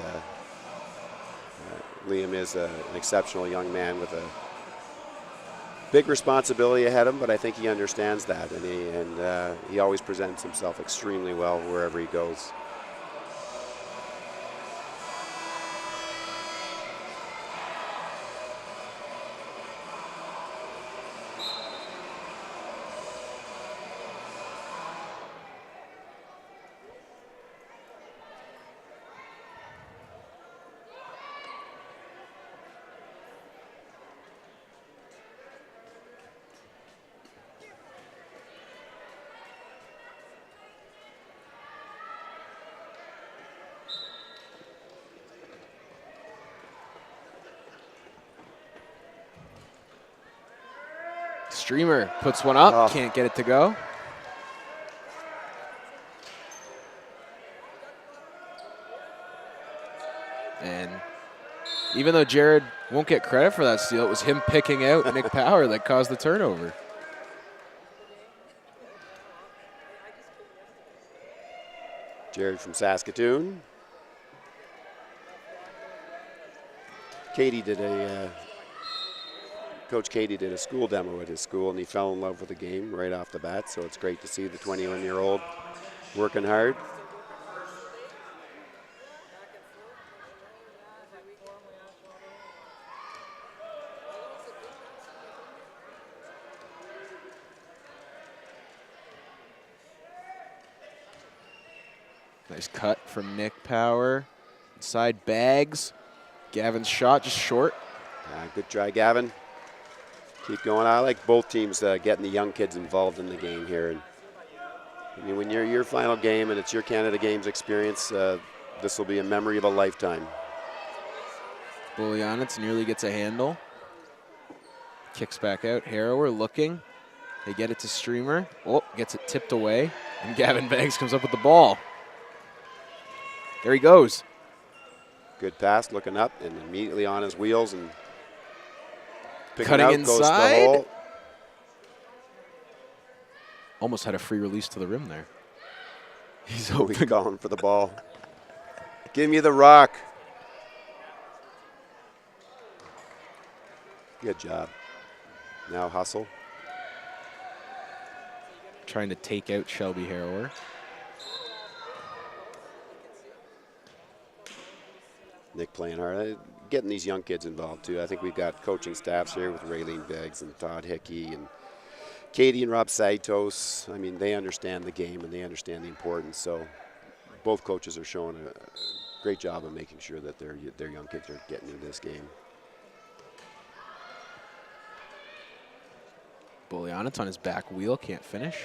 Liam is an exceptional young man with a big responsibility ahead of him, but I think he understands that, and he always presents himself extremely well wherever he goes. Streamer puts one up, can't get it to go. And even though Jared won't get credit for that steal, it was him picking out Nick Power that caused the turnover. Jared from Saskatoon. Katie did Coach Katie did a school demo at his school, and he fell in love with the game right off the bat. So it's great to see the 21-year-old working hard. Nice cut from Nick Power. Inside bags. Gavin's shot just short. Good try, Gavin. Keep going. I like both teams getting the young kids involved in the game here. And I mean, when you're your final game and it's your Canada Games experience, this will be a memory of a lifetime. Buljanitz nearly gets a handle. Kicks back out. Harrower looking. They get it to Streamer. Oh, gets it tipped away. And Gavin Beggs comes up with the ball. There he goes. Good pass, looking up, and immediately on his wheels and cutting out, inside. goes to the hole. Almost had a free release to the rim there. He's He's open. going for the ball. Give me the rock. Good job. Now hustle. Trying to take out Shelby Harrower. Nick playing hard. Getting these young kids involved too. I think we've got coaching staffs here with Raylene Beggs and Todd Hickey and Katie and Rob Saitos. I mean, they understand the game and they understand the importance. So both coaches are showing a great job of making sure that their young kids are getting into this game. Buljanitz on his back wheel, can't finish.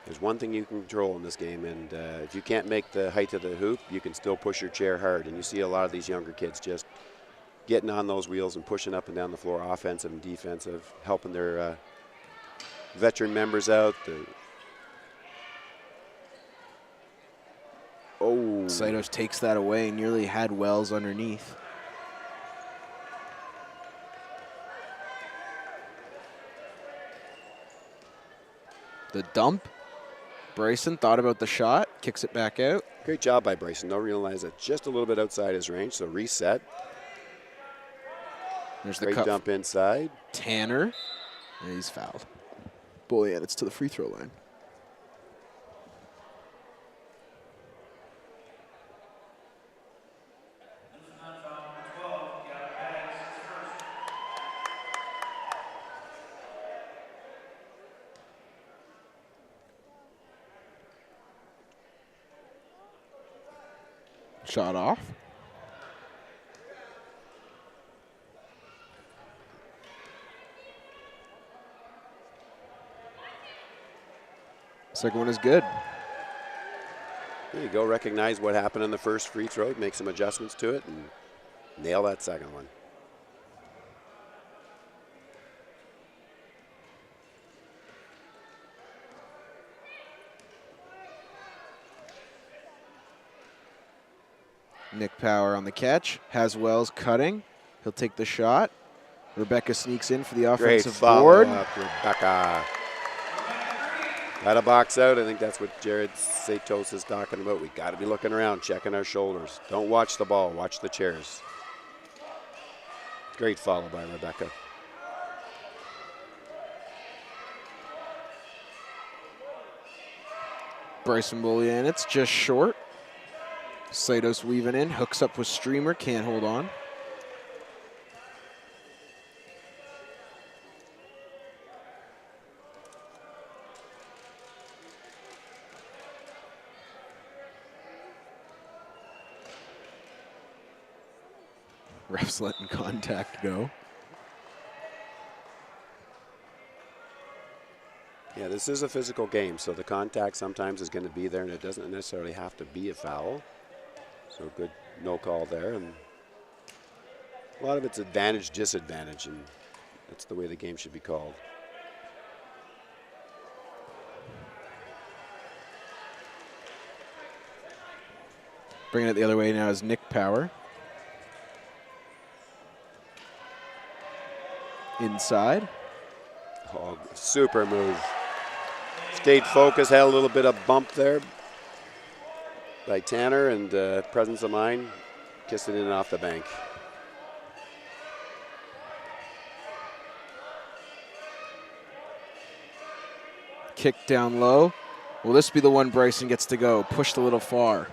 There's one thing you can control in this game, and if you can't make the height of the hoop, you can still push your chair hard. And you see a lot of these younger kids just getting on those wheels and pushing up and down the floor, offensive and defensive, helping their veteran members out. Saitos takes that away, nearly had Wells underneath. The dump. Bryson thought about the shot, kicks it back out. Great job by Bryson. Don't realize that just a little bit outside his range, so reset. There's the Great cut. dump inside. Tanner, and he's fouled. Buljanitz to the free throw line. Shot off. Second one is good. There you go. Recognize what happened in the first free throw, make some adjustments to it, and nail that second one. Nick Power on the catch. Has Wells cutting. He'll take the shot. Rebecca sneaks in for the Great offensive board. follow-up, Rebecca. Got to box out. I think that's what Jared Saitos is talking about. We got to be looking around, checking our shoulders. Don't watch the ball, watch the chairs. Great follow by Rebecca. Bryson Buljanitz just short. Saitos weaving in, hooks up with Streamer, can't hold on. Ref's letting contact go. Yeah, this is a physical game, so the contact sometimes is going to be there, and it doesn't necessarily have to be a foul. So good no call there. And a lot of it's advantage, disadvantage, and that's the way the game should be called. Bringing it the other way now is Nick Power. Inside. Oh, super move. Stayed focused, had a little bit of bump there by Tanner, and presence of mind, kissed it in off the bank. Kick down low. Will this be the one Bryson gets to go? Pushed a little far.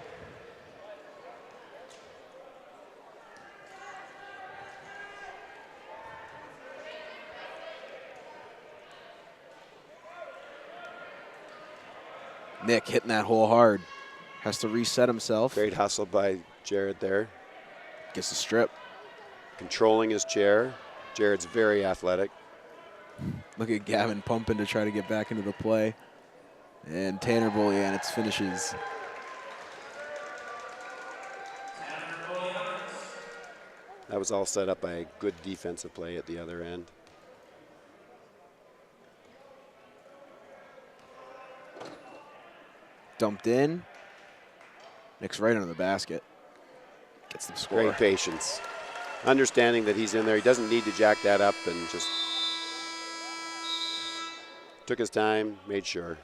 Nick hitting that hole hard. Has to reset himself. Great hustle by Jared there. Gets the strip. Controlling his chair. Jared's very athletic. Look at Gavin pumping to try to get back into the play. And Tanner Bolianitz finishes. That was all set up by a good defensive play at the other end. Dumped in. Nick's right under the basket. Gets the score. Great patience. Understanding that he's in there. He doesn't need to jack that up, and just took his time, made sure.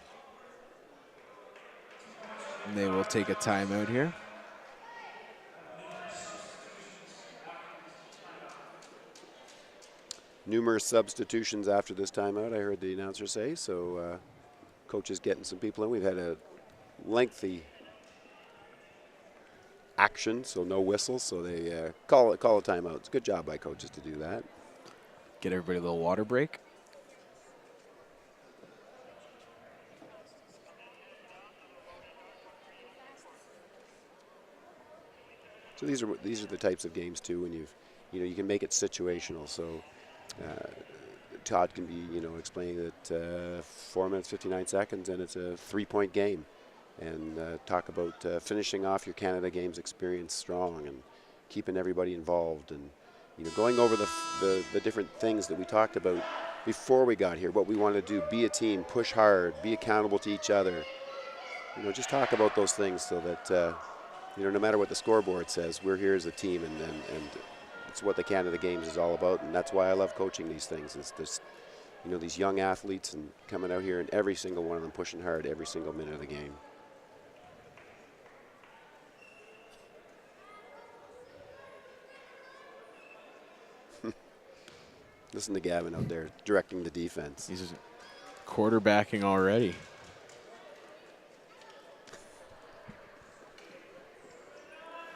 And they will take a timeout here. Numerous substitutions after this timeout, I heard the announcer say, so coach is getting some people in. We've had a lengthy action, so no whistles, so they call a timeout. It's a good job by coaches to do that. Get everybody a little water break. So these are the types of games too, when you can make it situational. So Todd can be explaining that 4 minutes 59 seconds and it's a 3-point game, and talk about finishing off your Canada Games experience strong and keeping everybody involved, and going over the different things that we talked about before we got here. What we want to do: be a team, push hard, be accountable to each other. Just talk about those things so that. No matter what the scoreboard says, we're here as a team, and it's what the Canada Games is all about, and that's why I love coaching these things. It's this, these young athletes and coming out here, and every single one of them pushing hard every single minute of the game. Listen to Gavin out there directing the defense. He's quarterbacking already.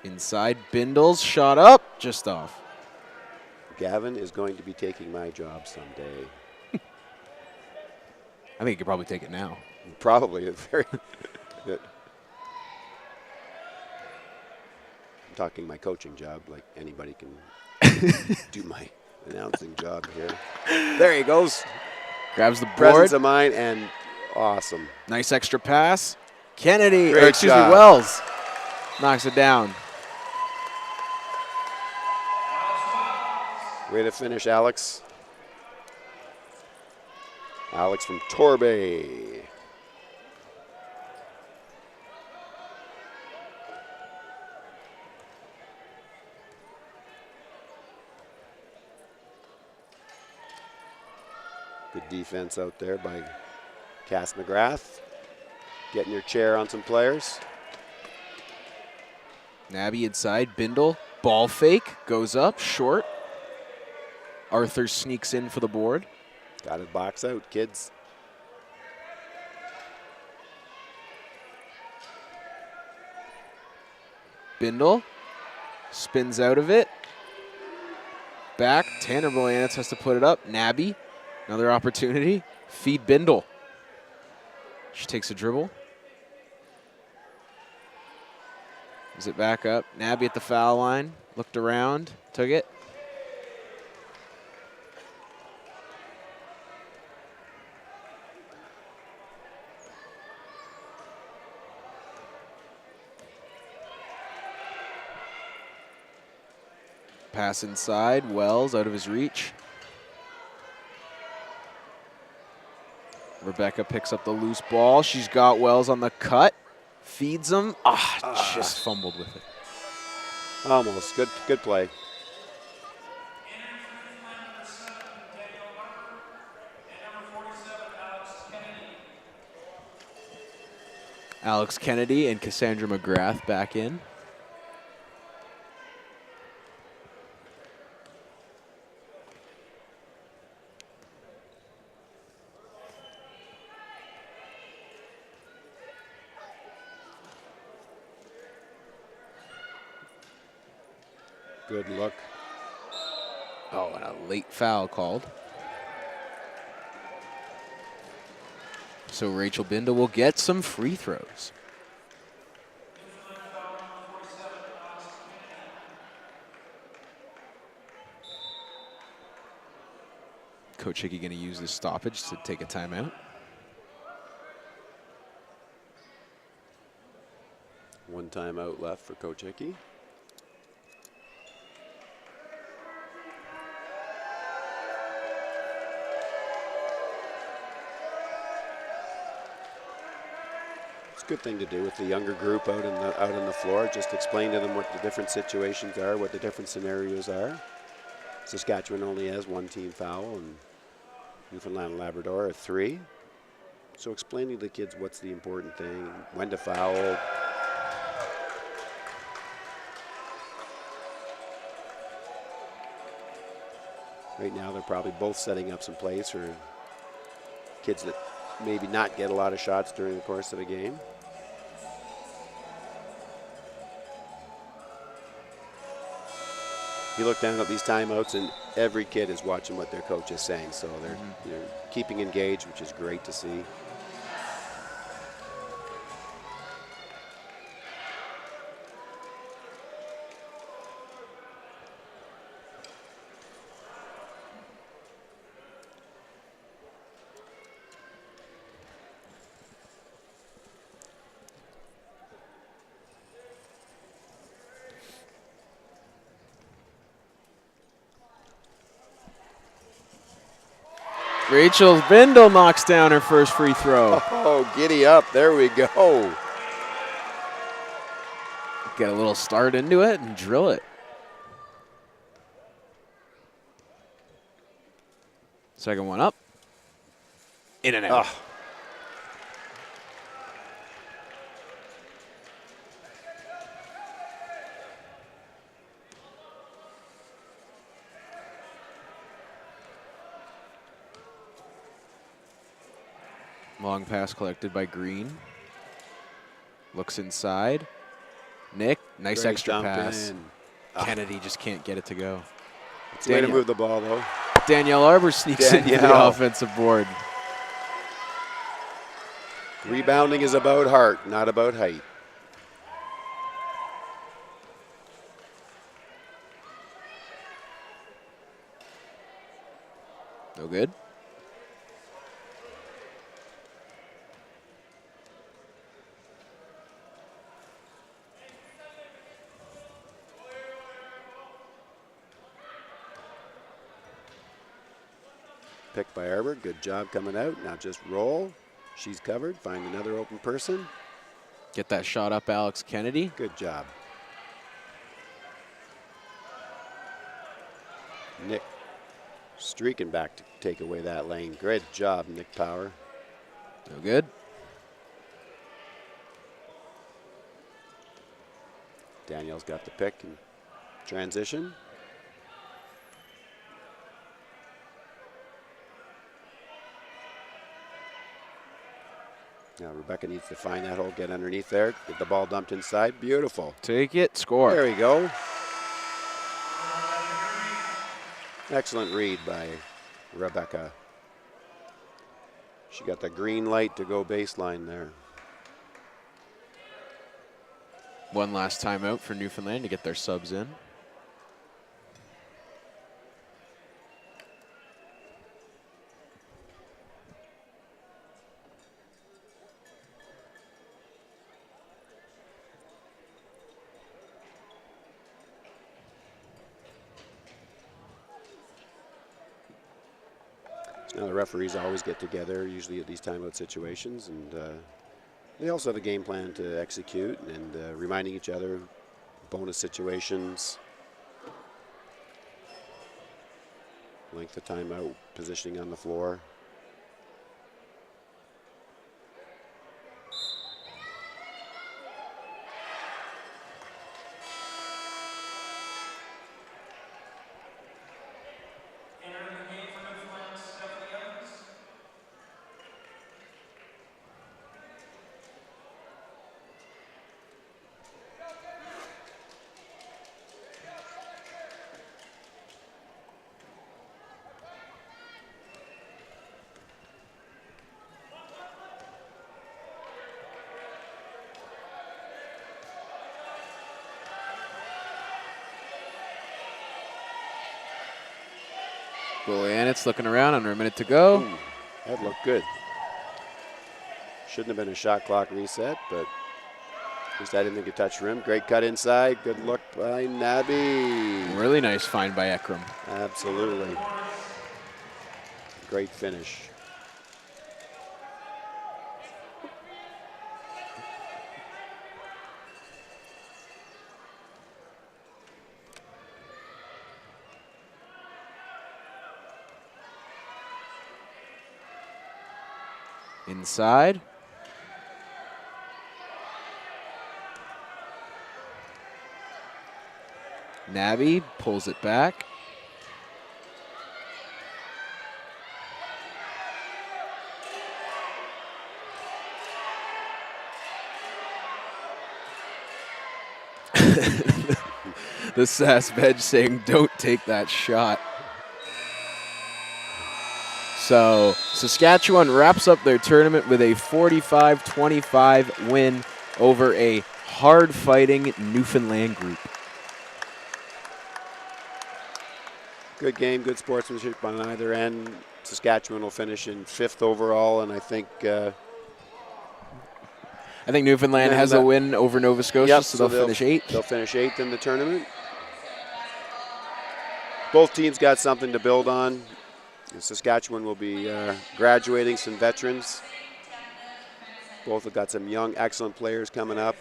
Inside, Bindle's shot up, just off. Gavin is going to be taking my job someday. I think he could probably take it now. Probably. Very good. I'm talking my coaching job, like anybody can do my announcing job here. There he goes. Grabs the board. Presence of mind, and awesome. Nice extra pass. Kennedy, Great job. Wells knocks it down. Way to finish, Alex. Alex from Torbay. Good defense out there by Cass McGrath. Getting your chair on some players. Nabby inside, Bindle, ball fake, goes up, short. Arthur sneaks in for the board. Got it box out, kids. Bindle spins out of it. Back, Tanner Bolianitz has to put it up. Nabby, another opportunity. Feed Bindle. She takes a dribble. Is it back up? Nabby at the foul line. Looked around, took it. Pass inside, Wells out of his reach. Rebecca picks up the loose ball. She's got Wells on the cut. Feeds him. Just fumbled with it. Almost. Good play. Alex Kennedy and Cassandra McGrath back in. Good look. Oh, and a late foul called. So Rachel Bindle will get some free throws. Coach Hickey going to use this stoppage to take a timeout. One timeout left for Coach Hickey. It's a good thing to do with the younger group out on the floor. Just explain to them what the different situations are, what the different scenarios are. Saskatchewan only has one team foul, and Newfoundland and Labrador are 3. So explaining to the kids what's the important thing, when to foul. Right now, they're probably both setting up some plays for kids that maybe not get a lot of shots during the course of a game. You look down at these timeouts, and every kid is watching what their coach is saying, so they're keeping engaged, which is great to see. Rachel Bindle knocks down her first free throw. Oh, giddy up. There we go. Get a little start into it and drill it. Second one up. In and out. Oh. Long pass collected by Green. Looks inside. Nick, nice Great extra dump pass. in. Kennedy just can't get it to go. It's a way to move the ball, though. Danielle Arbor sneaks into the offensive board. Rebounding is about heart, not about height. No good. Picked by Arbor. Good job coming out. Now just roll. She's covered. Find another open person. Get that shot up, Alex Kennedy. Good job. Nick streaking back to take away that lane. Great job, Nick Power. No good. Danielle's got the pick and transition. Now Rebecca needs to find that hole, get underneath there, get the ball dumped inside. Beautiful. Take it, score. There we go. Excellent read by Rebecca. She got the green light to go baseline there. One last timeout for Newfoundland to get their subs in. Now the referees always get together, usually at these timeout situations, and they also have a game plan to execute and reminding each other bonus situations, length of timeout, positioning on the floor. Boyanitz looking around, under a minute to go. Ooh, that looked good. Shouldn't have been a shot clock reset, but at least I didn't think it touched rim. Great cut inside. Good look by Nabi. Really nice find by Ekram. Absolutely. Great finish. Inside. Nabi pulls it back. The Sass bench saying, don't take that shot. So Saskatchewan wraps up their tournament with a 45-25 win over a hard-fighting Newfoundland group. Good game, good sportsmanship on either end. Saskatchewan will finish in 5th overall, and I think Newfoundland has a win over Nova Scotia, yep, so they'll finish 8th. They'll finish 8th in the tournament. Both teams got something to build on. Saskatchewan will be graduating some veterans. Both have got some young, excellent players coming up.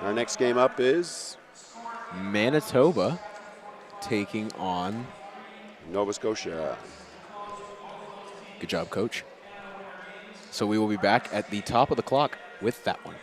Our next game up is Manitoba taking on Nova Scotia. Good job, Coach. So we will be back at the top of the clock with that one.